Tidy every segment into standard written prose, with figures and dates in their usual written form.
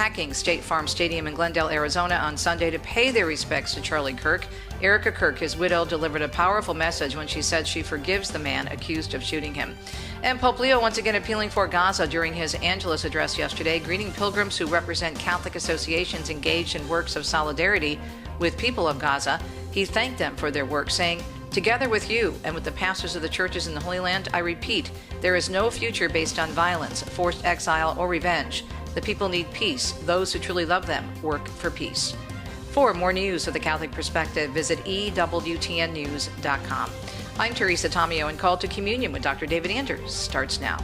packing State Farm Stadium in Glendale, Arizona on Sunday to pay their respects to Charlie Kirk. Erica Kirk, his widow, delivered a powerful message when she said she forgives the man accused of shooting him. And Pope Leo once again appealing for Gaza during his Angelus address yesterday, greeting pilgrims who represent Catholic associations engaged in works of solidarity with people of Gaza. He thanked them for their work, saying, "Together with you and with the pastors of the churches in the Holy Land, I repeat, there is no future based on violence, forced exile, or revenge. The people need peace. Those who truly love them work for peace." For more news of the Catholic perspective, visit EWTNnews.com. I'm Teresa Tomeo, and Call to Communion with Dr. David Anders starts now.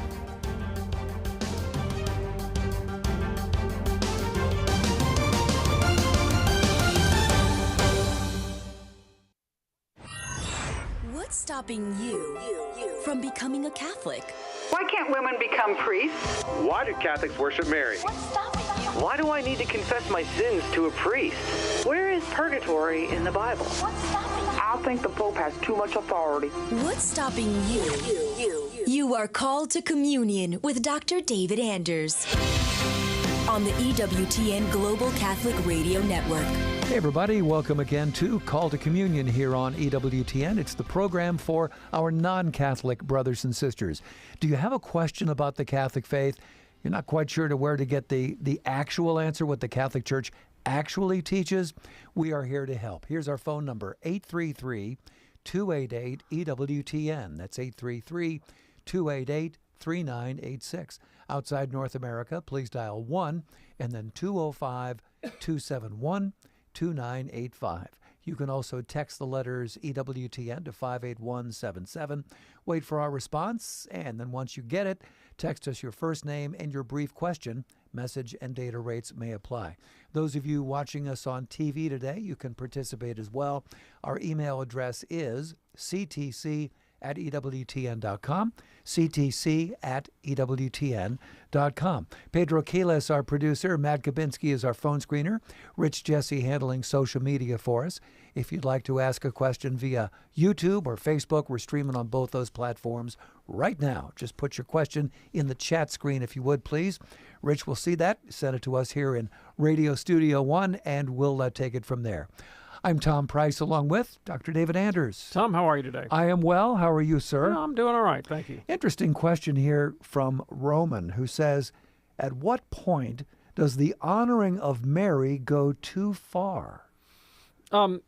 What's stopping you from becoming a Catholic? Why can't women become priests? Why do Catholics worship Mary? What's stopping you? Why do I need to confess my sins to a priest? Where is purgatory in the Bible? What's stopping you? I think the Pope has too much authority. What's stopping you? You are called to communion with Dr. David Anders on the EWTN Global Catholic Radio Network. Hey everybody, welcome again to Call to Communion here on EWTN. It's the program for our non-Catholic brothers and sisters. Do you have a question about the Catholic faith? You're not quite sure to where to get the actual answer, what the Catholic Church actually teaches? We are here to help. Here's our phone number, 833-288-EWTN. That's 833-288-3986. Outside North America, please dial 1 and then 205-271-2985. You can also text the letters EWTN to 58177. Wait for our response, and then once you get it, text us your first name and your brief question. Message and data rates may apply. Those of you watching us on TV today, you can participate as well. Our email address is ctc@ewtn.com, ctc@ewtn.com. Pedro Quiles, our producer. Matt Kabinski is our phone screener. Rich Jesse handling social media for us. If you'd like to ask a question via YouTube or Facebook, we're streaming on both those platforms right now. Just put your question in the chat screen if you would, please. Rich will see that, send it to us here in Radio Studio 1, and we'll take it from there. I'm Tom Price, along with Dr. David Anders. Tom, how are you today? I am well. How are you, sir? I'm doing all right, thank you. Interesting question here from Roman, who says, at what point does the honoring of Mary go too far?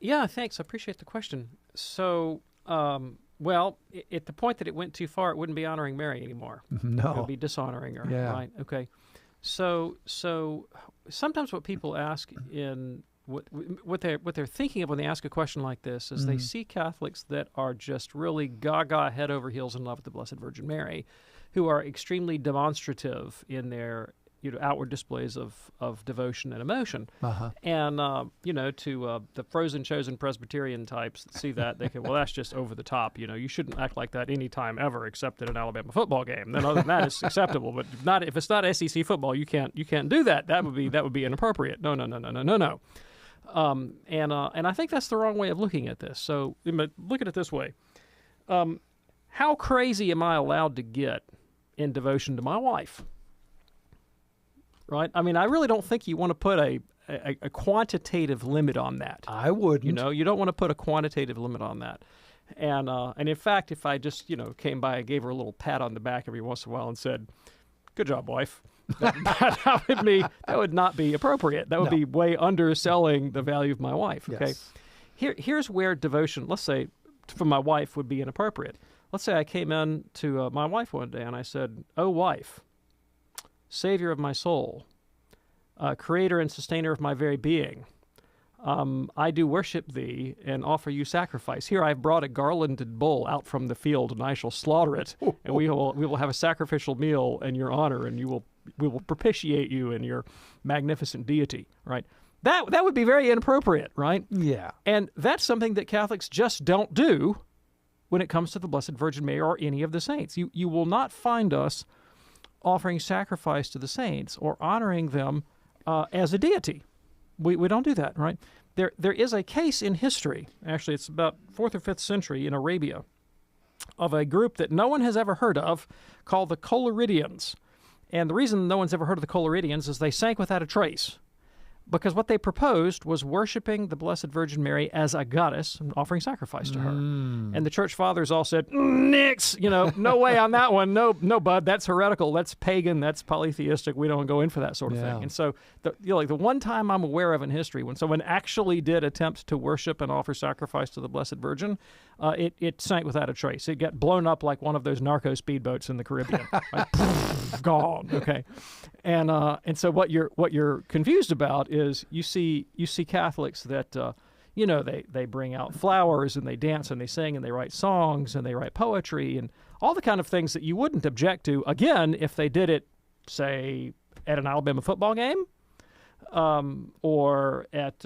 Yeah, thanks. I appreciate the question. So, well, at the point that it went too far, it wouldn't be honoring Mary anymore. No. It would be dishonoring her, Yeah. right? Okay. So sometimes what people ask in what they're thinking of when they ask a question like this is they see Catholics that are just really gaga head over heels in love with the Blessed Virgin Mary, who are extremely demonstrative in their outward displays of devotion and emotion. And to the frozen chosen Presbyterian types that see that, they can, well, that's just over the top. You shouldn't act like that any time ever except at an Alabama football game. Then other than that, it's acceptable. But if it's not SEC football, you can't do that. That would be inappropriate. No. And I think that's the wrong way of looking at this. So look at it this way. How crazy am I allowed to get in devotion to my wife? Right? I mean, I really don't think you want to put a quantitative limit on that. I wouldn't. You don't want to put a quantitative limit on that. And in fact, if I just, came by and gave her a little pat on the back every once in a while and said, "Good job, wife," that would not be appropriate. That would be way underselling the value of my wife. Okay. Yes. Here's where devotion, let's say, for my wife would be inappropriate. Let's say I came in to my wife one day and I said, "Oh, wife, Savior of my soul, creator and sustainer of my very being, I do worship thee and offer you sacrifice. Here I've brought a garlanded bull out from the field, and I shall slaughter it, and we will have a sacrificial meal in your honor, and we will propitiate you in your magnificent deity." Right? That would be very inappropriate, right? Yeah. And that's something that Catholics just don't do when it comes to the Blessed Virgin Mary or any of the saints. You will not find us offering sacrifice to the saints or honoring them as a deity. We don't do that, right? There is a case in history, actually it's about 4th or 5th century in Arabia, of a group that no one has ever heard of called the Collyridians. And the reason no one's ever heard of the Coleriddians is they sank without a trace. Because what they proposed was worshiping the Blessed Virgin Mary as a goddess and offering sacrifice to her. And the church fathers all said, nix, no way on that one. No, bud, that's heretical. That's pagan. That's polytheistic. We don't go in for that sort of thing. And so the one time I'm aware of in history when someone actually did attempt to worship and offer sacrifice to the Blessed Virgin, it sank without a trace. It got blown up like one of those narco speedboats in the Caribbean. Right? Gone. Okay. And so what you're confused about is you see Catholics that they bring out flowers and they dance and they sing and they write songs and they write poetry and all the kind of things that you wouldn't object to again if they did it, say, at an Alabama football game, or at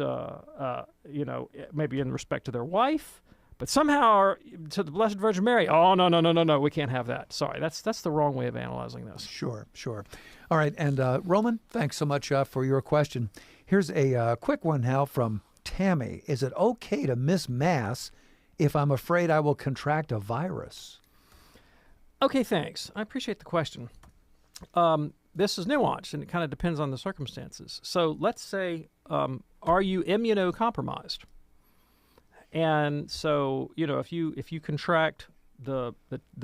maybe in respect to their wife. But somehow, to the Blessed Virgin Mary, oh, no, we can't have that. Sorry, that's the wrong way of analyzing this. Sure. All right, and Roman, thanks so much for your question. Here's a quick one now from Tammy. Is it okay to miss Mass if I'm afraid I will contract a virus? Okay, thanks. I appreciate the question. This is nuanced, and it kind of depends on the circumstances. So let's say, are you immunocompromised? And so, if you contract the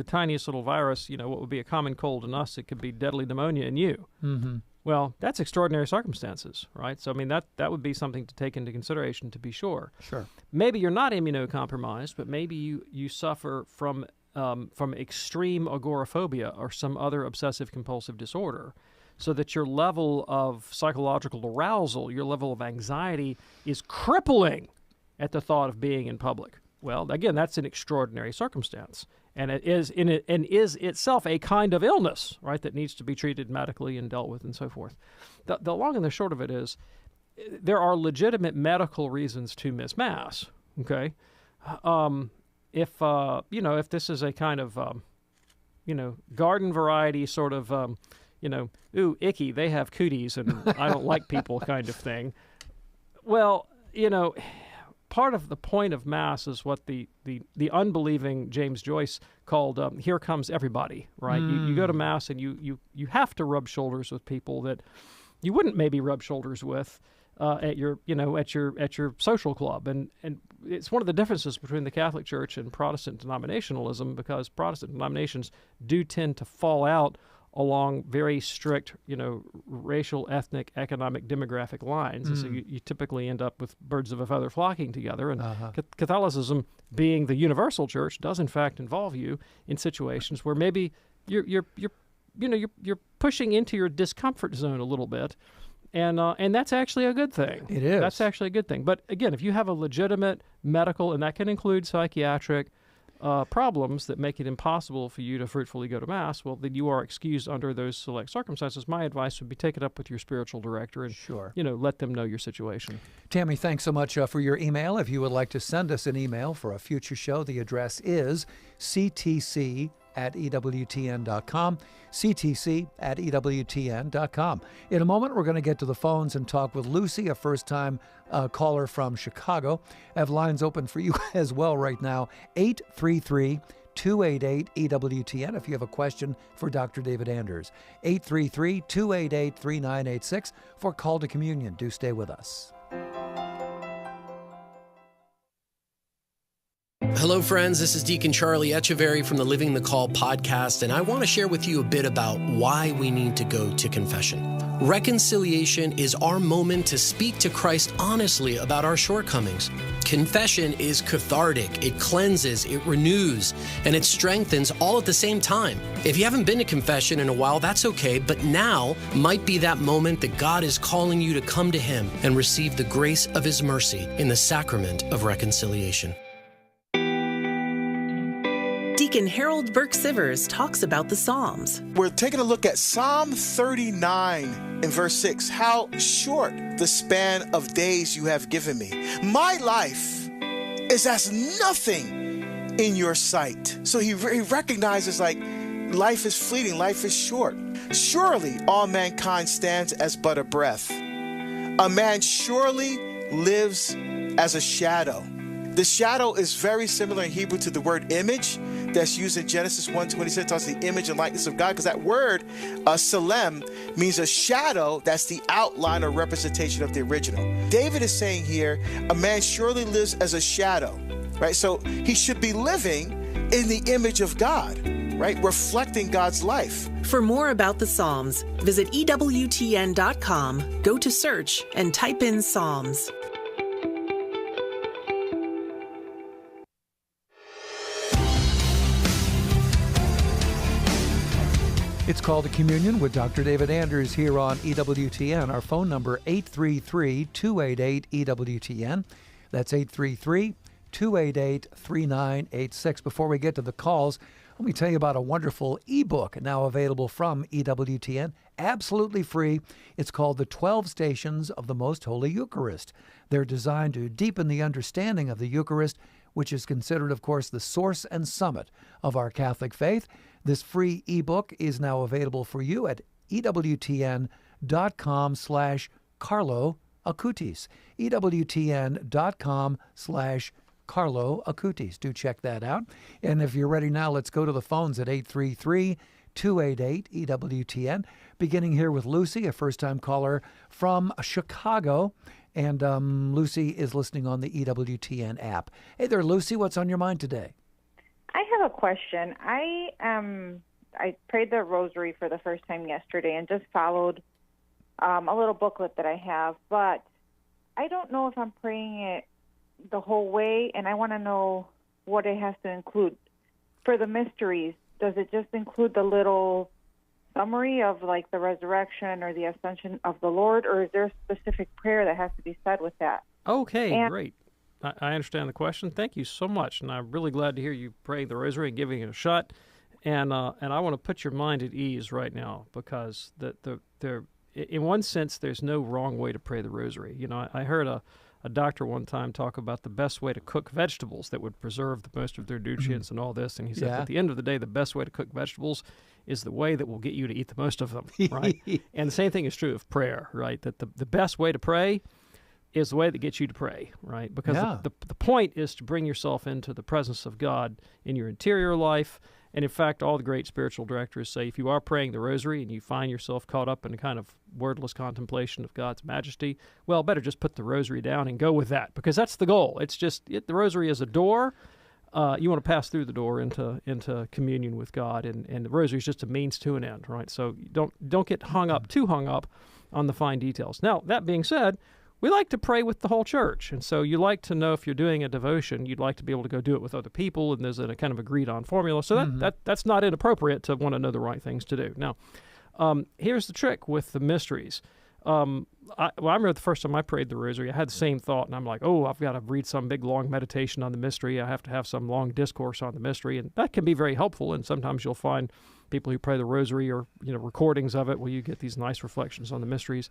tiniest little virus, what would be a common cold in us, it could be deadly pneumonia in you. Mm-hmm. Well, that's extraordinary circumstances, right? So, I mean, that would be something to take into consideration, to be sure. Sure. Maybe you're not immunocompromised, but maybe you suffer from extreme agoraphobia or some other obsessive-compulsive disorder, so that your level of psychological arousal, your level of anxiety is crippling at the thought of being in public. Well, again, that's an extraordinary circumstance, and it is itself a kind of illness, right, that needs to be treated medically and dealt with and so forth. The long and the short of it is, there are legitimate medical reasons to miss Mass. Okay, if this is a kind of garden variety sort of ooh, icky, they have cooties and I don't like people kind of thing. Well, part of the point of Mass is what the unbelieving James Joyce called "Here comes everybody." Right? You go to Mass and you have to rub shoulders with people that you wouldn't maybe rub shoulders with at your social club, and it's one of the differences between the Catholic Church and Protestant denominationalism, because Protestant denominations do tend to fall out along very strict, racial, ethnic, economic, demographic lines. And so you typically end up with birds of a feather flocking together. And Catholicism, being the universal church, does in fact involve you in situations where maybe you're pushing into your discomfort zone a little bit. And that's actually a good thing. It is. That's actually a good thing. But again, if you have a legitimate medical, and that can include psychiatric, problems that make it impossible for you to fruitfully go to Mass, well, then you are excused under those select circumstances. My advice would be take it up with your spiritual director and, let them know your situation. Tammy, thanks so much for your email. If you would like to send us an email for a future show, the address is ctc@ewtn.com, ctc@ewtn.com. In a moment, we're going to get to the phones and talk with Lucy, a first-time caller from Chicago. I have lines open for you as well right now, 833-288-EWTN, if you have a question for Dr. David Anders. 833-288-3986 for Call to Communion. Do stay with us. Hello, friends. This is Deacon Charlie Echeverry from the Living the Call podcast, and I want to share with you a bit about why we need to go to confession. Reconciliation is our moment to speak to Christ honestly about our shortcomings. Confession is cathartic, it cleanses, it renews, and it strengthens all at the same time. If you haven't been to confession in a while, that's okay, but now might be that moment that God is calling you to come to Him and receive the grace of His mercy in the sacrament of reconciliation. Deacon Harold Burke-Sivers talks about the Psalms. We're taking a look at Psalm 39 in verse 6. How short the span of days you have given me. My life is as nothing in your sight. So he recognizes life is fleeting, life is short. Surely all mankind stands as but a breath. A man surely lives as a shadow. The shadow is very similar in Hebrew to the word image that's used in Genesis 1:27, talks the image and likeness of God, because that word, salem, means a shadow that's the outline or representation of the original. David is saying here, a man surely lives as a shadow, right? So he should be living in the image of God, right? Reflecting God's life. For more about the Psalms, visit EWTN.com, go to search, and type in Psalms. It's called a Communion with Dr. David Anders here on EWTN. Our phone number, 833-288-EWTN. That's 833-288-3986. Before we get to the calls, let me tell you about a wonderful ebook now available from EWTN, absolutely free. It's called The 12 Stations of the Most Holy Eucharist. They're designed to deepen the understanding of the Eucharist, which is considered, of course, the source and summit of our Catholic faith. This free ebook is now available for you at EWTN.com/Carlo Acutis. EWTN.com/Carlo Acutis. Do check that out. And if you're ready now, let's go to the phones at 833-288-EWTN. Beginning here with Lucy, a first-time caller from Chicago. And Lucy is listening on the EWTN app. Hey there, Lucy. What's on your mind today? I have a question. I prayed the Rosary for the first time yesterday and just followed a little booklet that I have, but I don't know if I'm praying it the whole way, and I want to know what it has to include. For the mysteries, does it just include the little summary of like the resurrection or the ascension of the Lord, or is there a specific prayer that has to be said with that? Okay, great. I understand the question. Thank you so much, and I'm really glad to hear you praying the Rosary and giving it a shot. And I want to put your mind at ease right now, because in one sense, there's no wrong way to pray the Rosary. You know, I heard a doctor one time talk about the best way to cook vegetables that would preserve the most of their nutrients and all this, and he said, at the end of the day, the best way to cook vegetables is the way that will get you to eat the most of them, right? And the same thing is true of prayer, right? That the best way to pray is the way that gets you to pray, right? Because the point is to bring yourself into the presence of God in your interior life. And in fact, all the great spiritual directors say if you are praying the Rosary and you find yourself caught up in a kind of wordless contemplation of God's majesty, well, better just put the Rosary down and go with that, because that's the goal. It's just the Rosary is a door. You want to pass through the door into communion with God, and the Rosary is just a means to an end, right? So don't get too hung up on the fine details. Now, that being said, we like to pray with the whole church, and so you like to know if you're doing a devotion, you'd like to be able to go do it with other people, and there's a kind of agreed-on formula. So that's not inappropriate to want to know the right things to do. Now, here's the trick with the mysteries. I remember the first time I prayed the Rosary, I had the same thought, and I'm like, I've got to read some big, long meditation on the mystery. I have to have some long discourse on the mystery, and that can be very helpful, and sometimes you'll find people who pray the Rosary or recordings of it where you get these nice reflections on the mysteries.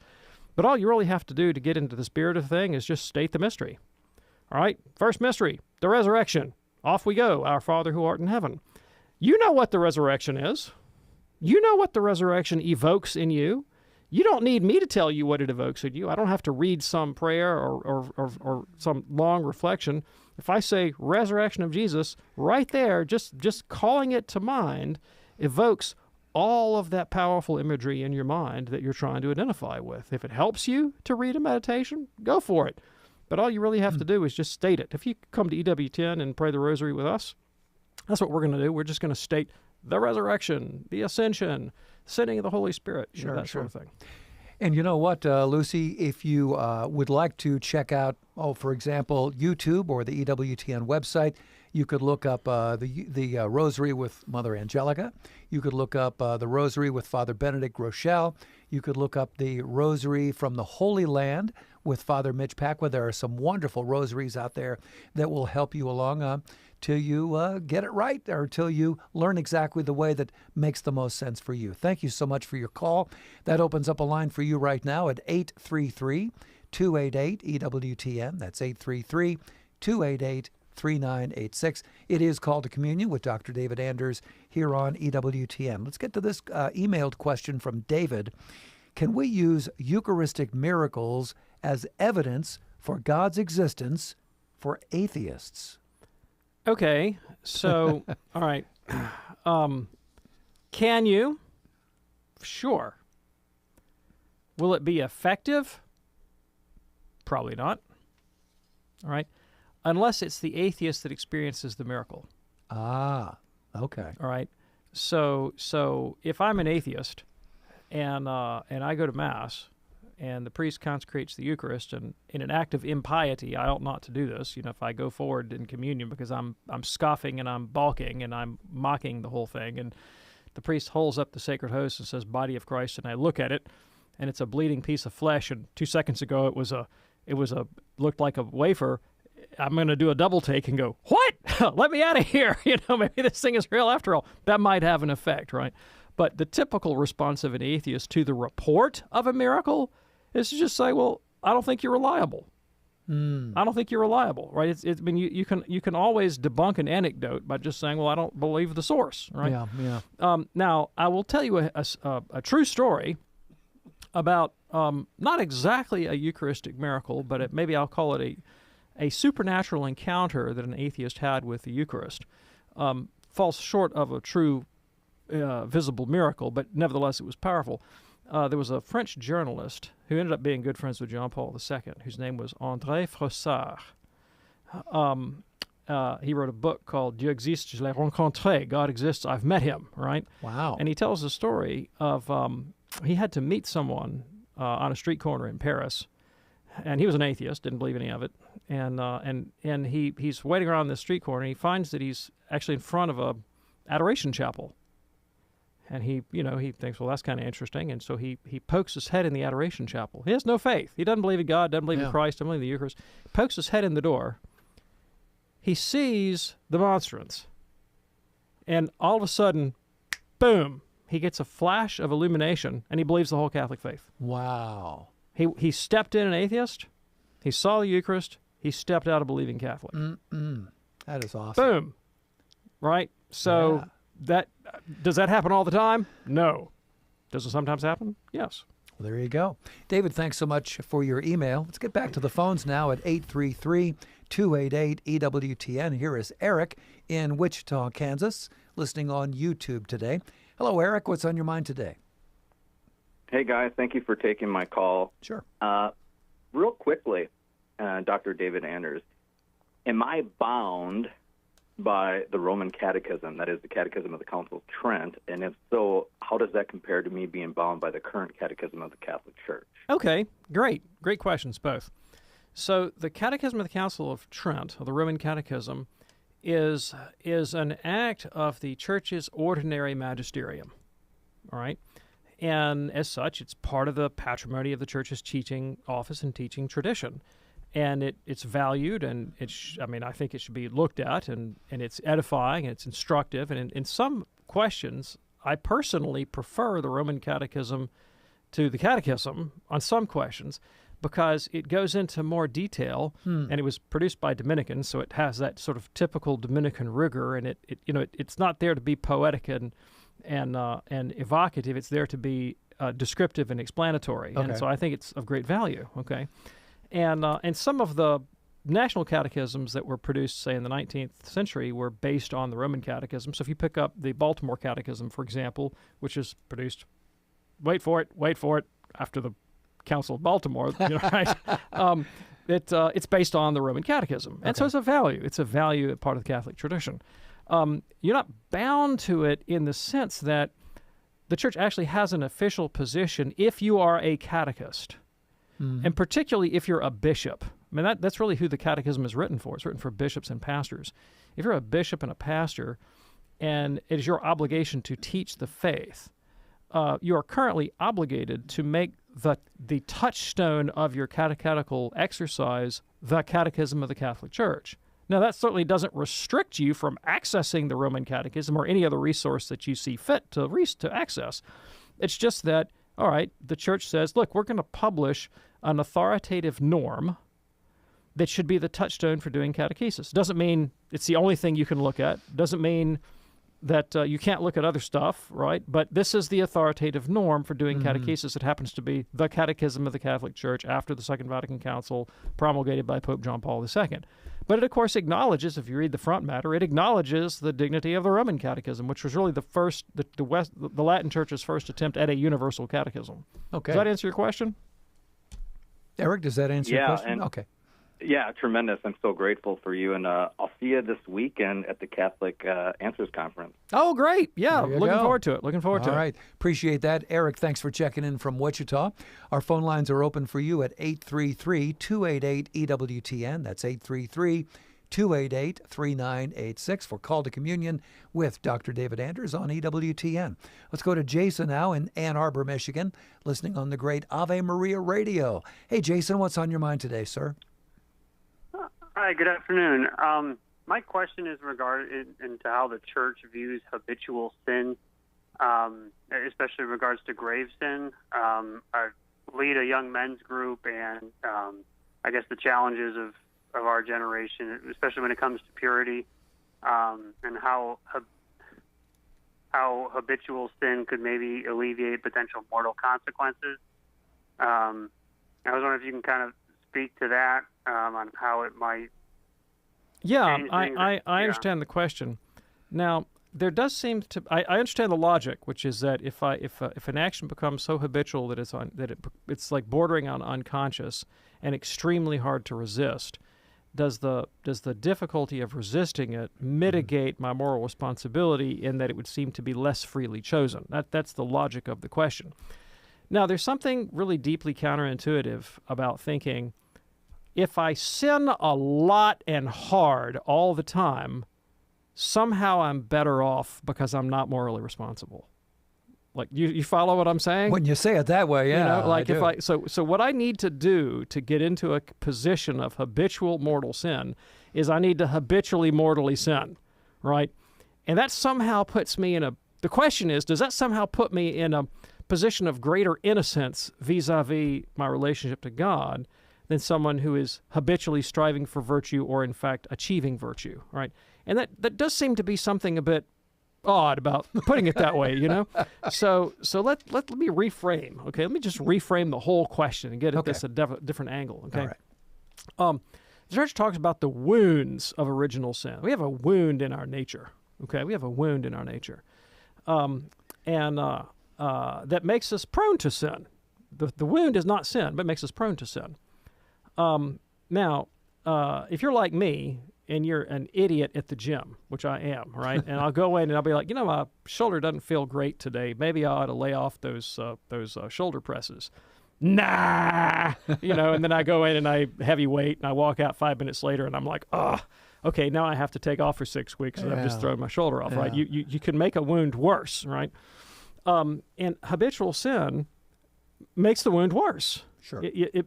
But all you really have to do to get into the spirit of the thing is just state the mystery. All right, first mystery, the resurrection. Off we go, our Father who art in heaven. You know what the resurrection is. You know what the resurrection evokes in you. You don't need me to tell you what it evokes in you. I don't have to read some prayer or some long reflection. If I say resurrection of Jesus, right there, just calling it to mind evokes all of that powerful imagery in your mind that you're trying to identify with. If it helps you to read a meditation, go for it. But all you really have to do is just state it. If you come to EWTN and pray the Rosary with us, that's what we're going to do. We're just going to state the resurrection, the ascension, sending of the Holy Spirit, that sort of thing. And you know what, Lucy, if you would like to check out, for example, YouTube or the EWTN website, you could look up the Rosary with Mother Angelica. You could look up the Rosary with Father Benedict Rochelle. You could look up the Rosary from the Holy Land with Father Mitch Pacwa. There are some wonderful rosaries out there that will help you along till you get it right, or till you learn exactly the way that makes the most sense for you. Thank you so much for your call. That opens up a line for you right now at 833-288-EWTN. That's 833-288-3986. It is Call to Communion with Dr. David Anders here on EWTN. Let's get to this emailed question from David. Can we use Eucharistic miracles as evidence for God's existence for for atheists? Okay, so, all right. Can you? Sure. Will it be effective? Probably not. All right. Unless it's the atheist that experiences the miracle. Ah, okay. All right. So if I'm an atheist and I go to Mass and the priest consecrates the Eucharist, and in an act of impiety, I ought not to do this. If I go forward in communion because I'm scoffing and I'm balking and I'm mocking the whole thing, and the priest holds up the sacred host and says, "Body of Christ," and I look at it, and it's a bleeding piece of flesh, and 2 seconds ago it looked like a wafer. I'm going to do a double take and go, "What? Let me out of here." Maybe this thing is real after all. That might have an effect, right? But the typical response of an atheist to the report of a miracle is to just say, "Well, I don't think you're reliable." I don't think you're reliable, right? I mean, you can always debunk an anecdote by just saying, "Well, I don't believe the source," right? Yeah. Now, I will tell you a true story about not exactly a Eucharistic miracle, but maybe I'll call it a supernatural encounter that an atheist had with the Eucharist. Falls short of a true visible miracle, but nevertheless it was powerful. There was a French journalist who ended up being good friends with John Paul II, whose name was André Froissart. He wrote a book called Dieu existe, je l'ai rencontré, God exists, I've met him, right? Wow. And he tells the story of he had to meet someone on a street corner in Paris, and he was an atheist, didn't believe any of it, and he's waiting around the street corner, and he finds that he's actually in front of a adoration chapel. And he thinks, well, that's kind of interesting. And so he pokes his head in the adoration chapel. He has no faith. He doesn't believe in God, doesn't believe in Christ, doesn't believe in the Eucharist. Pokes his head in the door. He sees the monstrance. And all of a sudden, boom, he gets a flash of illumination, and he believes the whole Catholic faith. Wow. He stepped in an atheist. He saw the Eucharist. He stepped out a believing Catholic. That is awesome. Boom. Right? So... Yeah. Does that happen all the time? No. Does it sometimes happen? Yes. Well, there you go. David, thanks so much for your email. Let's get back to the phones now at 833-288-EWTN. Here is Eric in Wichita, Kansas, listening on YouTube today. Hello, Eric. What's on your mind today? Hey, guys. Thank you for taking my call. Sure. Real quickly, Dr. David Anders, am I bound by the Roman Catechism, that is the Catechism of the Council of Trent? And if so, how does that compare to me being bound by the current Catechism of the Catholic Church? Okay, great. Great questions, both. So the Catechism of the Council of Trent, or the Roman Catechism, is an act of the Church's ordinary magisterium, all right? And as such, it's part of the patrimony of the Church's teaching office and teaching tradition. And it's valued, and I think it should be looked at, and it's edifying, and it's instructive. And in some questions, I personally prefer the Roman Catechism to the Catechism on some questions because it goes into more detail, and it was produced by Dominicans, so it has that sort of typical Dominican rigor, and it's not there to be poetic and evocative. It's there to be descriptive and explanatory, Okay. and so I think it's of great value. Okay. And some of the national catechisms that were produced, say, in the 19th century were based on the Roman Catechism. So if you pick up the Baltimore Catechism, for example, which is produced, wait for it, after the Council of Baltimore, right? It's based on the Roman Catechism. And so it's a value. It's a value part of the Catholic tradition. You're not bound to it in the sense that the Church actually has an official position if you are a catechist. And particularly if you're a bishop. I mean, that's really who the Catechism is written for. It's written for bishops and pastors. If you're a bishop and a pastor, and it is your obligation to teach the faith, you are currently obligated to make the touchstone of your catechetical exercise the Catechism of the Catholic Church. Now, that certainly doesn't restrict you from accessing the Roman Catechism or any other resource that you see fit to access. It's just that, all right, the Church says, look, we're going to publish an authoritative norm that should be the touchstone for doing catechesis. Doesn't mean it's the only thing you can look at. Doesn't mean that you can't look at other stuff, right? But this is the authoritative norm for doing catechesis. It happens to be the Catechism of the Catholic Church after the Second Vatican Council, promulgated by Pope John Paul II. But it, of course, acknowledges, if you read the front matter, it acknowledges the dignity of the Roman Catechism, which was really the Latin Church's first attempt at a universal catechism. Okay. Does that answer your question? Eric, does that answer your question? And, okay. Yeah, tremendous. I'm so grateful for you. And I'll see you this weekend at the Catholic Answers Conference. Oh, great. Yeah, looking forward to it. All right. Appreciate that. Eric, thanks for checking in from Wichita. Our phone lines are open for you at 833-288-EWTN. That's 833-288-3986 for Call to Communion with Dr. David Anders on EWTN. Let's go to Jason now in Ann Arbor, Michigan, listening on the great Ave Maria Radio. Hey, Jason, what's on your mind today, sir? Hi, good afternoon. My question is regarding into how the church views habitual sin, especially in regards to grave sin. I lead a young men's group, and I guess the challenges of our generation, especially when it comes to purity, and how habitual sin could maybe alleviate potential mortal consequences. I was wondering if you can kind of speak to that, on how it might. Yeah, I understand the question. Now, there does seem to. I understand the logic, which is that if an action becomes so habitual that it's like bordering on unconscious and extremely hard to resist, does the difficulty of resisting it mitigate my moral responsibility in that it would seem to be less freely chosen? That's the logic of the question. Now, there's something really deeply counterintuitive about thinking, if I sin a lot and hard all the time, somehow I'm better off because I'm not morally responsible. Like, you follow what I'm saying? When you say it that way, yeah. So what I need to do to get into a position of habitual mortal sin is I need to habitually mortally sin, right? And that somehow puts me the question is, does that somehow put me in a position of greater innocence vis-a-vis my relationship to God than someone who is habitually striving for virtue or, in fact, achieving virtue, right? And that does seem to be something a bit odd about putting it that way, you know? So let me reframe, okay? Let me just reframe the whole question and get at this a different angle, okay? All right. The Church talks about the wounds of original sin. We have a wound in our nature, okay? We have a wound in our nature. That makes us prone to sin. The wound is not sin, but makes us prone to sin. Now, if you're like me and you're an idiot at the gym, which I am, right? And I'll go in and I'll be like, my shoulder doesn't feel great today. Maybe I ought to lay off those shoulder presses. Nah, and then I go in and I heavy weight and I walk out 5 minutes later and I'm like, okay, now I have to take off for 6 weeks and I've just thrown my shoulder off, right? You can make a wound worse, right? And habitual sin makes the wound worse. Sure.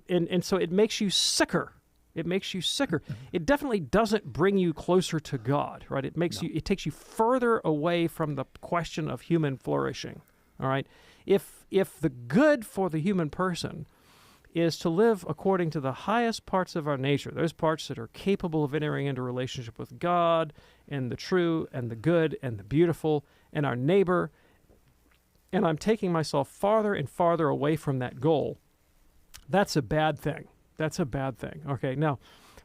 And so it makes you sicker. It makes you sicker. It definitely doesn't bring you closer to God, right? It takes you further away from the question of human flourishing, all right? If the good for the human person is to live according to the highest parts of our nature, those parts that are capable of entering into relationship with God and the true and the good and the beautiful and our neighbor, and I'm taking myself farther and farther away from that goal, that's a bad thing. That's a bad thing. Okay. Now,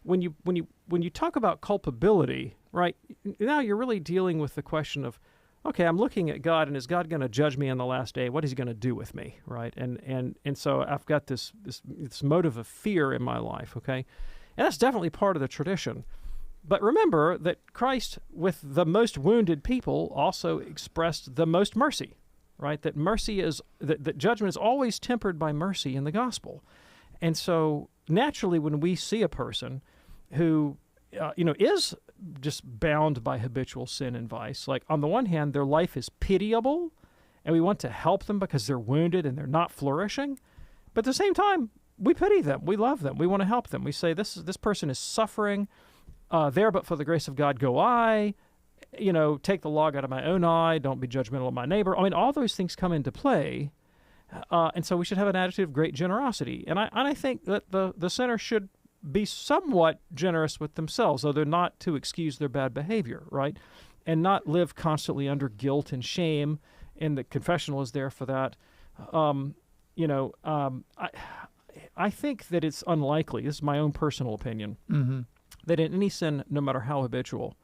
when you talk about culpability, right? Now you're really dealing with the question of, okay, I'm looking at God, and is God going to judge me on the last day? What is He going to do with me, right? And so I've got this motive of fear in my life. Okay, and that's definitely part of the tradition. But remember that Christ, with the most wounded people, also expressed the most mercy, right? That mercy is that judgment is always tempered by mercy in the gospel. And so naturally, when we see a person who, is just bound by habitual sin and vice, like on the one hand, their life is pitiable, and we want to help them because they're wounded and they're not flourishing. But at the same time, we pity them, we love them, we want to help them. We say, this person is suffering. There, but for the grace of God, go I. Take the log out of my own eye. Don't be judgmental of my neighbor. I mean, all those things come into play. And so we should have an attitude of great generosity. And I think that the sinner should be somewhat generous with themselves, though they're not to excuse their bad behavior, right? And not live constantly under guilt and shame, and the confessional is there for that. I think that it's unlikely, this is my own personal opinion, that in any sin, no matter how habitual,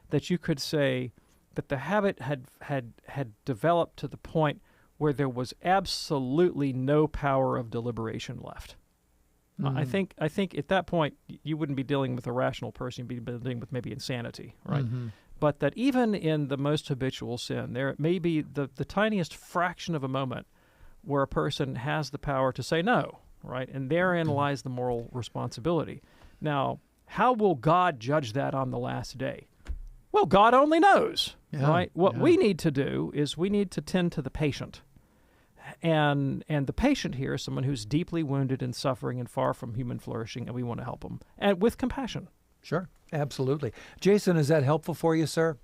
that you could say that the habit had developed to the point where there was absolutely no power of deliberation left. I think at that point you wouldn't be dealing with a rational person; you'd be dealing with maybe insanity, right? But that even in the most habitual sin, there may be the tiniest fraction of a moment where a person has the power to say no, right? And therein lies the moral responsibility. Now, how will God judge that on the last day? Well, God only knows, right? What we need to do is we need to tend to the patient. And the patient here is someone who's deeply wounded and suffering and far from human flourishing, and we want to help them, and with compassion. Sure, absolutely. Jason, is that helpful for you, sir?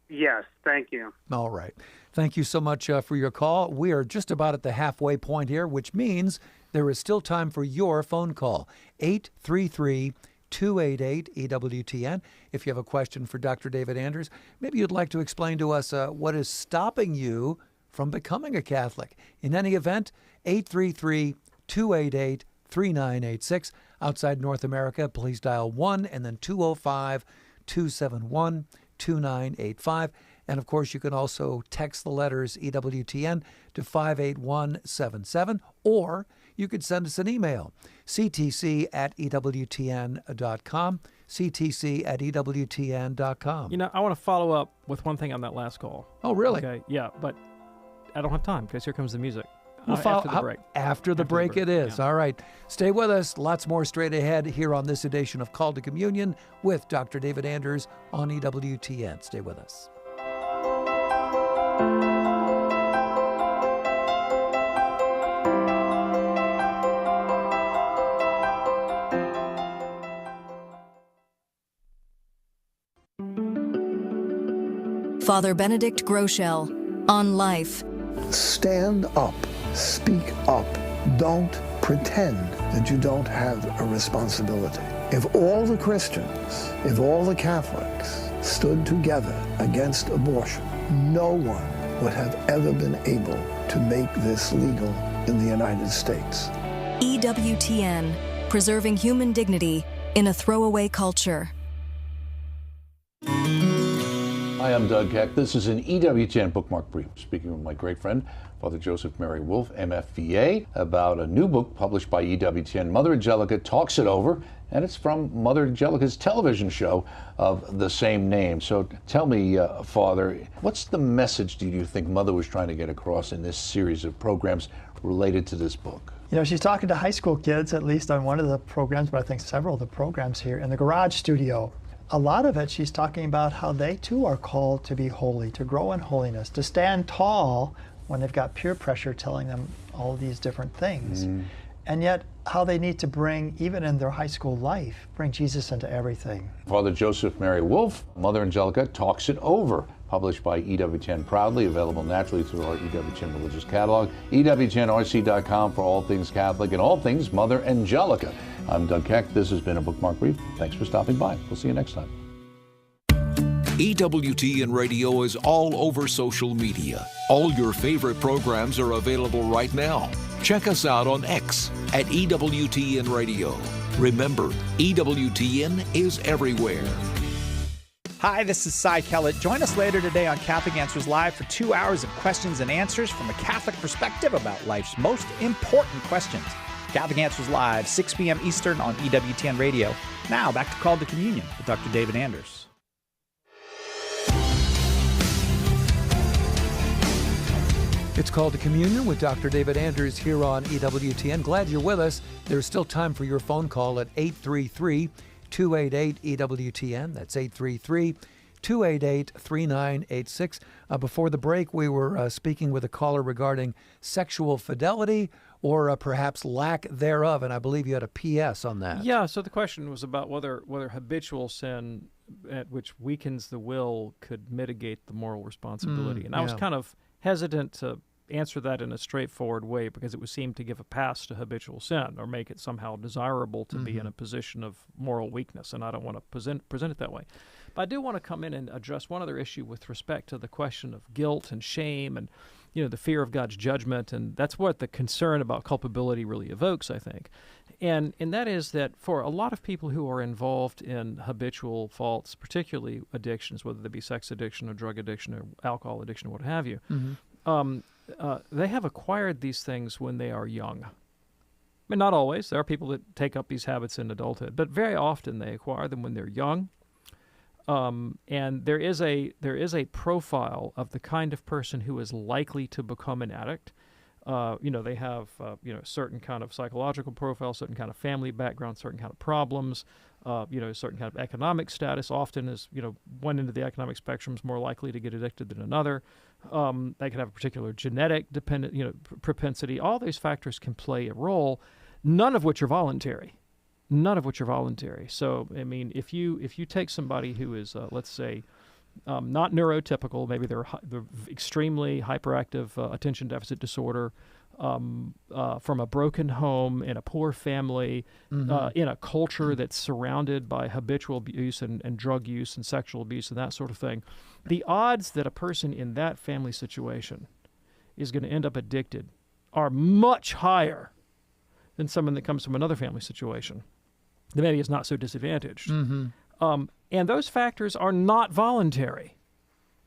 Yes, thank you. All right. Thank you so much for your call. We are just about at the halfway point here, which means there is still time for your phone call. 833-288-EWTN. If you have a question for Dr. David Anders, maybe you'd like to explain to us what is stopping you from becoming a Catholic. In any event, 833-288-3986. Outside North America, please dial 1 and then 205-271-2985. And, of course, you can also text the letters EWTN to 58177, or you could send us an email, ctc@ewtn.com, ctc@ewtn.com. You know, I want to follow up with one thing on that last call. Oh, really? Okay, yeah, but I don't have time because here comes the music. We'll After the break. After the break it is. Yeah. All right. Stay with us. Lots more straight ahead here on this edition of Call to Communion with Dr. David Anders on EWTN. Stay with us. Father Benedict Groeschel on life. Stand up. Speak up. Don't pretend that you don't have a responsibility. If all the Christians, if all the Catholics stood together against abortion, no one would have ever been able to make this legal in the United States. EWTN, preserving human dignity in a throwaway culture. Hi, I'm Doug Keck. This is an EWTN bookmark brief, speaking with my great friend, Father Joseph Mary Wolfe, MFVA, about a new book published by EWTN. Mother Angelica Talks It Over, and it's from Mother Angelica's television show of the same name. So tell me, Father, what's the message do you think Mother was trying to get across in this series of programs related to this book? You know, she's talking to high school kids, at least on one of the programs, but I think several of the programs here in the garage studio. A lot of it, she's talking about how they too are called to be holy, to grow in holiness, to stand tall when they've got peer pressure telling them all these different things. And yet how they need to bring, even in their high school life, bring Jesus into everything. Father Joseph Mary Wolfe, Mother Angelica Talks It Over, published by EWTN proudly, available naturally through our EWTN religious catalog, EWTNRC.com for all things Catholic and all things Mother Angelica. I'm Doug Keck. This has been a Bookmark Brief. Thanks for stopping by. We'll see you next time. EWTN Radio is all over social media. All your favorite programs are available right now. Check us out on X at EWTN Radio. Remember, EWTN is everywhere. Hi, this is Cy Kellett. Join us later today on Catholic Answers Live for 2 hours of questions and answers from a Catholic perspective about life's most important questions. Catholic Answers Live, 6 p.m. Eastern on EWTN Radio. Now, back to Call to Communion with Dr. David Anders. It's Called to Communion with Dr. David Anders here on EWTN. Glad you're with us. There's still time for your phone call at 833-288-EWTN. That's 833-288-3986. Before the break, we were speaking with a caller regarding sexual fidelity or perhaps lack thereof, and I believe you had a PS on that. Yeah, so the question was about whether habitual sin, which weakens the will, could mitigate the moral responsibility. And I was kind of hesitant to answer that in a straightforward way because it would seem to give a pass to habitual sin or make it somehow desirable to be in a position of moral weakness, and I don't want to present it that way. But I do want to come in and address one other issue with respect to the question of guilt and shame the fear of God's judgment, and that's what the concern about culpability really evokes, I think. And that is that for a lot of people who are involved in habitual faults, particularly addictions, whether they be sex addiction or drug addiction or alcohol addiction or what have you, they have acquired these things when they are young. I mean, not always. There are people that take up these habits in adulthood, but very often they acquire them when they're young. And there is a profile of the kind of person who is likely to become an addict. They have certain kind of psychological profile, certain kind of family background, certain kind of problems, certain kind of economic status. Often is one end of the economic spectrum is more likely to get addicted than another. They can have a particular genetic propensity. All these factors can play a role, none of which are voluntary. So, I mean, if you take somebody who is, let's say, not neurotypical, maybe they're extremely hyperactive attention deficit disorder, from a broken home, in a poor family, in a culture that's surrounded by habitual abuse and drug use and sexual abuse and that sort of thing, the odds that a person in that family situation is going to end up addicted are much higher than someone that comes from another family situation that maybe is not so disadvantaged. And those factors are not voluntary.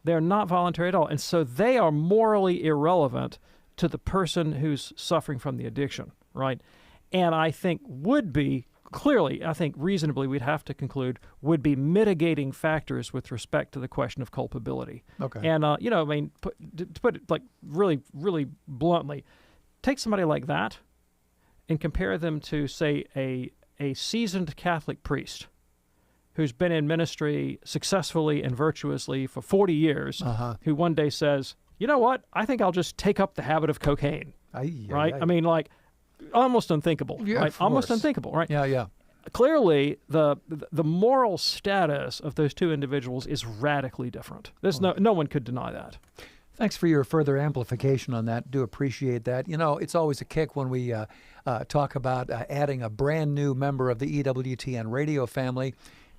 They're not voluntary at all. And so they are morally irrelevant to the person who's suffering from the addiction, right? And I think reasonably, we'd have to conclude, would be mitigating factors with respect to the question of culpability. Okay. And, to put it like really, really bluntly, take somebody like that and compare them to, say, a seasoned Catholic priest who's been in ministry successfully and virtuously for 40 years, who one day says, you know what, I think I'll just take up the habit of cocaine, right? I mean, like, almost unthinkable, right? Almost unthinkable, right? Yeah. Clearly, the moral status of those two individuals is radically different. There's no one could deny that. Thanks for your further amplification on that. Do appreciate that. It's always a kick when we talk about adding a brand new member of the EWTN radio family.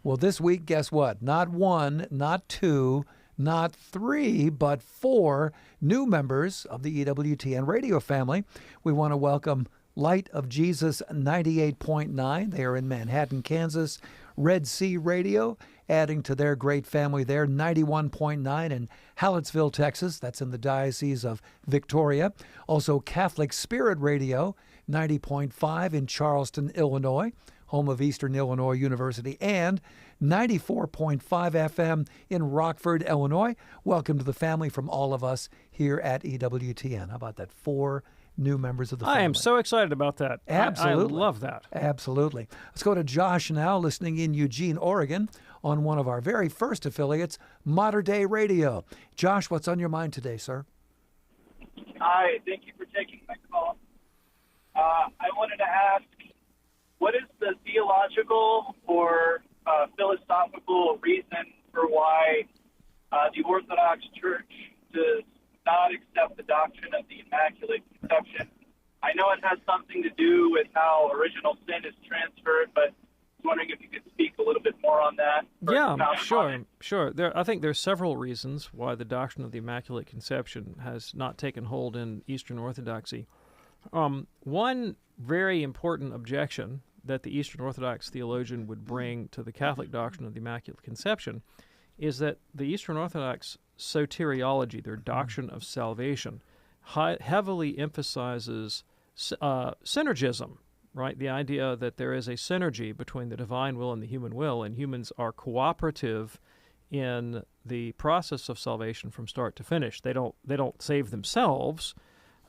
Well, this week, guess what? Not one, not two, not three, but 4 new members of the EWTN radio family. We want to welcome Light of Jesus 98.9. They are in Manhattan, Kansas. Red Sea Radio, adding to their great family there, 91.9 in Hallettsville, Texas. That's in the Diocese of Victoria. Also Catholic Spirit Radio, 90.5 in Charleston, Illinois, home of Eastern Illinois University, and 94.5 FM in Rockford, Illinois. Welcome to the family from all of us here at EWTN. How about that? 4 new members of the family. I am so excited about that. Absolutely. I love that. Absolutely. Let's go to Josh now, listening in Eugene, Oregon, on one of our very first affiliates, Modern Day Radio. Josh, what's on your mind today, sir? Hi, thank you for taking my call. I wanted to ask, what is the theological or philosophical reason for why the Orthodox Church does not accept the doctrine of the Immaculate Conception? I know it has something to do with how original sin is transferred, but I was wondering if you could speak a little bit more on that. Yeah, sure. I think there's several reasons why the doctrine of the Immaculate Conception has not taken hold in Eastern Orthodoxy. One very important objection that the Eastern Orthodox theologian would bring to the Catholic doctrine of the Immaculate Conception is that the Eastern Orthodox soteriology, their doctrine of salvation, heavily emphasizes synergism, right? The idea that there is a synergy between the divine will and the human will, and humans are cooperative in the process of salvation from start to finish. They don't save themselves,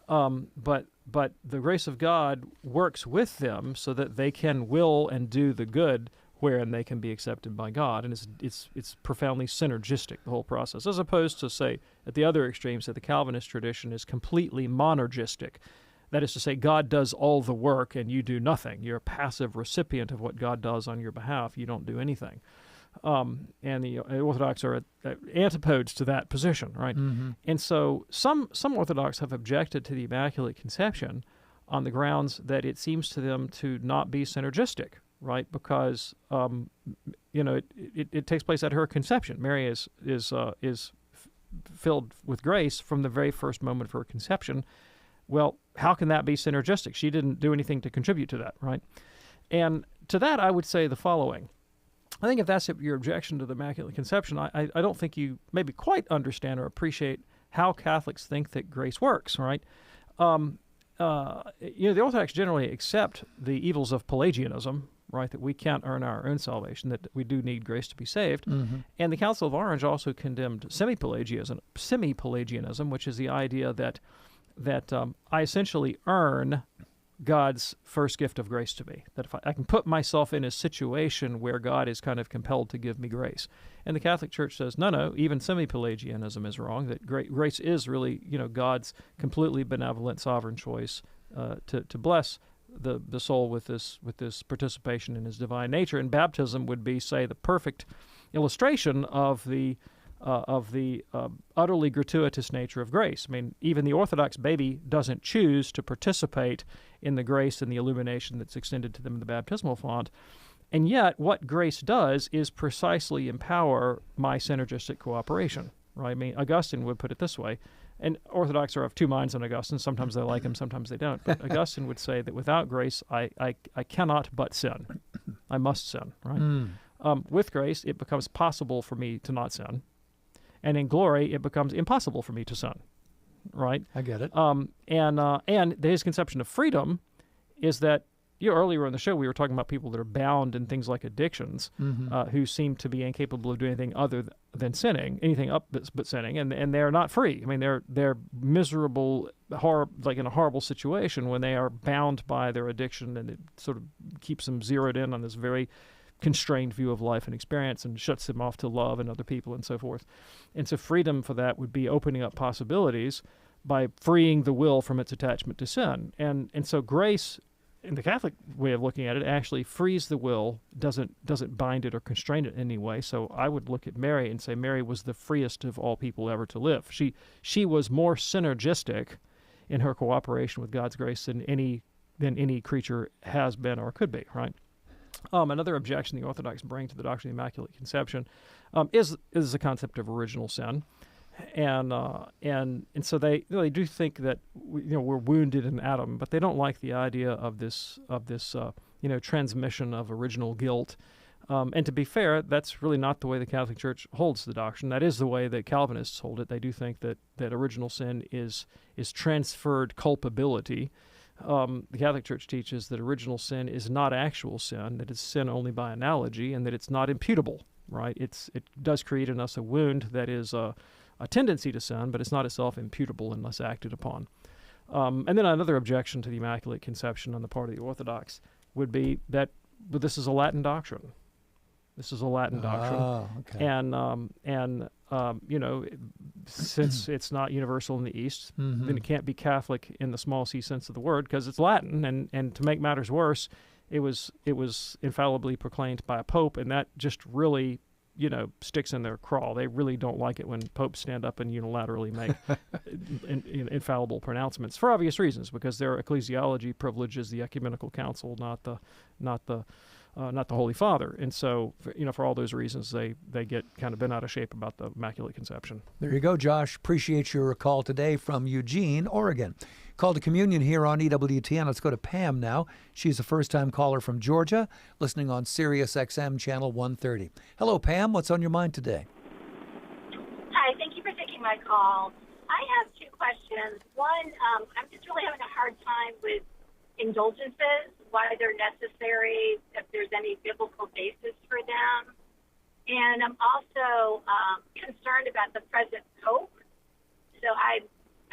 but the grace of God works with them so that they can will and do the good wherein they can be accepted by God, and it's profoundly synergistic, the whole process, as opposed to, say, at the other extremes, that the Calvinist tradition is completely monergistic. That is to say, God does all the work and you do nothing. You're a passive recipient of what God does on your behalf. You don't do anything. And the Orthodox are at antipodes to that position, right? Mm-hmm. And so some Orthodox have objected to the Immaculate Conception on the grounds that it seems to them to not be synergistic, right? Because it takes place at her conception. Mary is filled with grace from the very first moment of her conception. Well, how can that be synergistic? She didn't do anything to contribute to that, right? And to that, I would say the following. I think if that's your objection to the Immaculate Conception, I don't think you maybe quite understand or appreciate how Catholics think that grace works, right? The Orthodox generally accept the evils of Pelagianism, right, that we can't earn our own salvation, that we do need grace to be saved. Mm-hmm. And the Council of Orange also condemned semi-Pelagianism, which is the idea that I essentially earn God's first gift of grace to me, that if I can put myself in a situation where God is kind of compelled to give me grace. And the Catholic Church says, no, even semi-Pelagianism is wrong, that grace is really, God's completely benevolent sovereign choice to bless the soul with this participation in his divine nature. And baptism would be, say, the perfect illustration of the utterly gratuitous nature of grace. I mean, even the Orthodox baby doesn't choose to participate in the grace and the illumination that's extended to them in the baptismal font. And yet, what grace does is precisely empower my synergistic cooperation, right? I mean, Augustine would put it this way, and Orthodox are of two minds on Augustine. Sometimes they like him, sometimes they don't. But Augustine would say that without grace, I cannot but sin. I must sin, right? With grace, it becomes possible for me to not sin. And in glory, it becomes impossible for me to sin, right? I get it. And his conception of freedom is that, earlier in the show, we were talking about people that are bound in things like addictions, who seem to be incapable of doing anything other than sinning, anything but sinning, and they're not free. I mean, they're miserable, like in a horrible situation when they are bound by their addiction, and it sort of keeps them zeroed in on this very constrained view of life and experience and shuts them off to love and other people and so forth. And so freedom for that would be opening up possibilities by freeing the will from its attachment to sin. And so grace, in the Catholic way of looking at it, actually frees the will, doesn't bind it or constrain it in any way. So I would look at Mary and say Mary was the freest of all people ever to live. She was more synergistic in her cooperation with God's grace than any creature has been or could be, right? Another objection the Orthodox bring to the doctrine of the Immaculate Conception is the concept of original sin, and so they do think that we're wounded in Adam, but they don't like the idea of this transmission of original guilt. And to be fair, that's really not the way the Catholic Church holds the doctrine. That is the way that Calvinists hold it. They do think that original sin is transferred culpability. The Catholic Church teaches that original sin is not actual sin, that it's sin only by analogy, and that it's not imputable, right? It does create in us a wound that is a tendency to sin, but it's not itself imputable unless acted upon. And then another objection to the Immaculate Conception on the part of the Orthodox would be that this is a Latin doctrine. This is a Latin doctrine. Oh, okay. Since it's not universal in the East, Mm-hmm. then it can't be Catholic in the small c sense of the word because it's Latin. And to make matters worse, it was infallibly proclaimed by a pope, and that just really, sticks in their craw. They really don't like it when popes stand up and unilaterally make infallible pronouncements for obvious reasons, because their ecclesiology privileges the ecumenical council, not the Holy Father. And so, for all those reasons, they get kind of bent out of shape about the Immaculate Conception. There you go, Josh. Appreciate your call today from Eugene, Oregon. Call to communion here on EWTN. Let's go to Pam now. She's a first-time caller from Georgia, listening on Sirius XM Channel 130. Hello, Pam. What's on your mind today? Hi. Thank you for taking my call. I have two questions. One, I'm just really having a hard time with indulgences, why they're necessary, if there's any biblical basis for them. And I'm also concerned about the present Pope. So